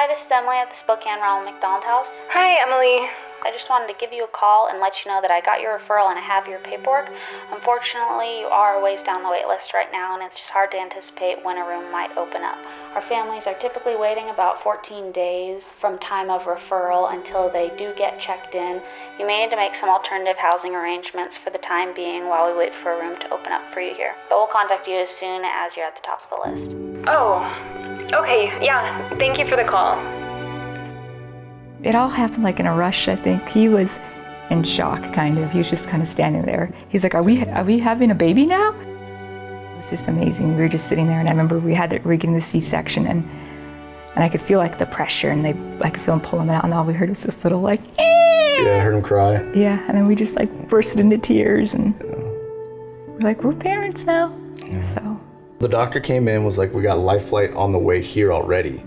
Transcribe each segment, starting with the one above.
this is Emily at the Spokane Ronald McDonald House. Hi, Emily. I just wanted to give you a call and let you know that I got your referral and I have your paperwork. Unfortunately, you are a ways down the wait list right now, and it's just hard to anticipate when a room might open up. Our families are typically waiting about 14 days from time of referral until they do get checked in. You may need to make some alternative housing arrangements for the time being while we wait for a room to open up for you here. But we'll contact you as soon as you're at the top of the list. Oh, okay, yeah, thank you for the call. It all happened like in a rush, I think. He was in shock, kind of. He was just kind of standing there. He's like, are we having a baby now? It was just amazing. We were just sitting there, and I remember we were getting the C-section, and I could feel like the pressure, and I could feel him pulling it out, and all we heard was this little like, eh! Yeah, I heard him cry. Yeah, and then we just like bursted into tears, and we're like, we're parents now. Yeah. So the doctor came in, was like, we got life flight on the way here already.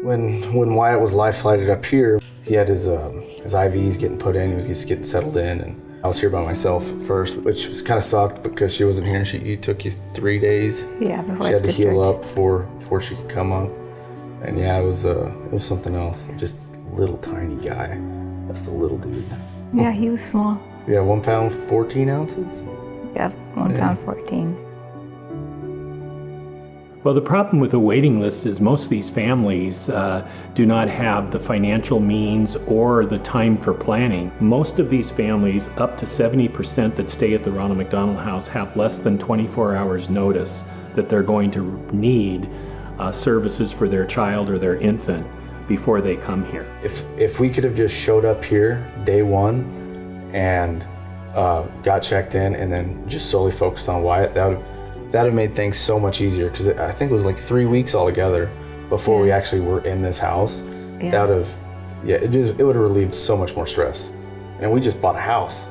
When Wyatt was life flighted up here, he had his IVs getting put in, he was just getting settled in, and I was here by myself first, which was kind of sucked because she wasn't here. It took you 3 days. Yeah, before she had to heal up before she could come up, and yeah, it was something else. Just little tiny guy. That's the little dude. Yeah, he was small. Yeah, 1 pound 14 ounces. Yep, 1 pound 14. Well, the problem with the waiting list is most of these families do not have the financial means or the time for planning. Most of these families, up to 70% that stay at the Ronald McDonald House, have less than 24 hours notice that they're going to need services for their child or their infant before they come here. If we could have just showed up here day one and got checked in and then just solely focused on Wyatt, that would have made things so much easier, because I think it was like 3 weeks altogether before we actually were in this house. Yeah. That would have, it would have relieved so much more stress. And we just bought a house.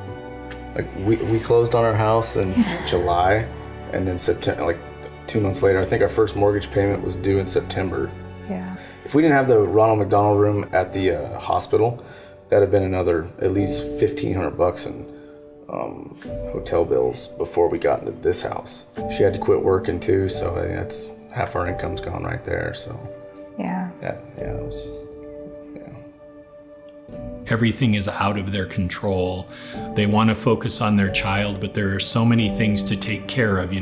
Like we closed on our house in July, and then September, like 2 months later, I think our first mortgage payment was due in September. Yeah. If we didn't have the Ronald McDonald room at the hospital, that'd have been another at least $1,500 in hotel bills before we got into this house. She had to quit working too, so I think that's half our income's gone right there. So yeah, it was. Everything is out of their control. They want to focus on their child, but there are so many things to take care of,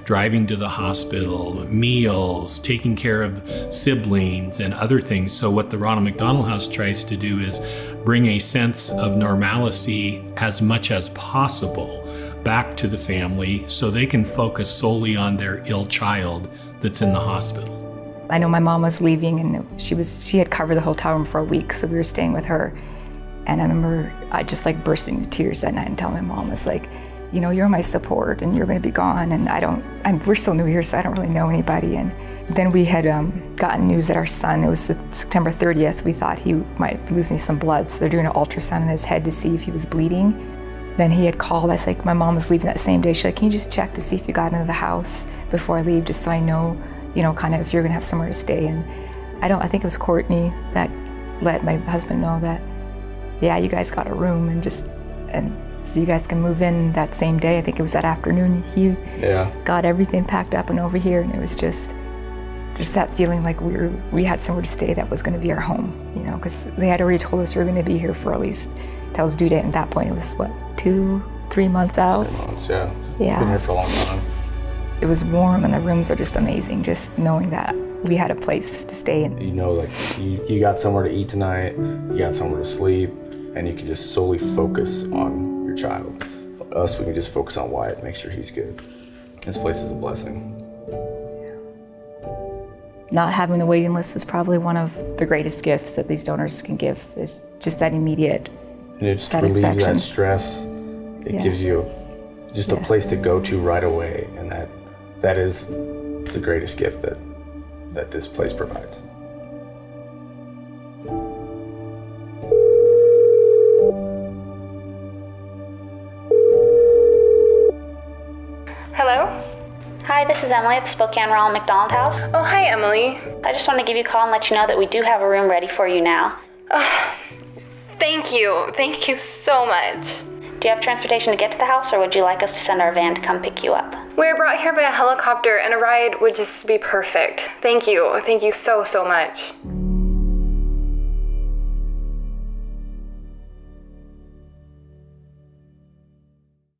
driving to the hospital, meals, taking care of siblings and other things. So what the Ronald McDonald House tries to do is bring a sense of normalcy as much as possible back to the family so they can focus solely on their ill child that's in the hospital. I know my mom was leaving, and she had covered the hotel room for a week, so we were staying with her. And I remember I just like bursting into tears that night and telling my mom, it's like, you're my support and you're going to be gone, and we're still new here, so I don't really know anybody. And then we had gotten news that our son, it was September 30th, we thought he might be losing some blood, so they're doing an ultrasound in his head to see if he was bleeding. Then he had called us, like my mom was leaving that same day, she's like, can you just check to see if you got into the house before I leave, just so I know, kind of if you're going to have somewhere to stay. And I think it was Courtney that let my husband know that, yeah, you guys got a room, and so you guys can move in that same day. I think it was that afternoon he got everything packed up and over here, and it was just that feeling like we had somewhere to stay that was going to be our home, because they had already told us we were going to be here for at least till his due date. At that point, it was 2-3 months out. 3 months, yeah. Yeah. Been here for a long time. It was warm, and the rooms are just amazing, just knowing that we had a place to stay in. You got somewhere to eat tonight, you got somewhere to sleep, and you can just solely focus on your child. Us, we can just focus on Wyatt, make sure he's good. This place is a blessing. Not having the waiting list is probably one of the greatest gifts that these donors can give, is just that immediate and it just relieves that stress. It gives you just a place to go to right away, and that is the greatest gift that this place provides. Hello? Hi, this is Emily at the Spokane Ronald McDonald House. Oh, hi, Emily. I just wanted to give you a call and let you know that we do have a room ready for you now. Oh, thank you. Thank you so much. Do you have transportation to get to the house, or would you like us to send our van to come pick you up? We're brought here by a helicopter, and a ride would just be perfect. Thank you. Thank you so, so much.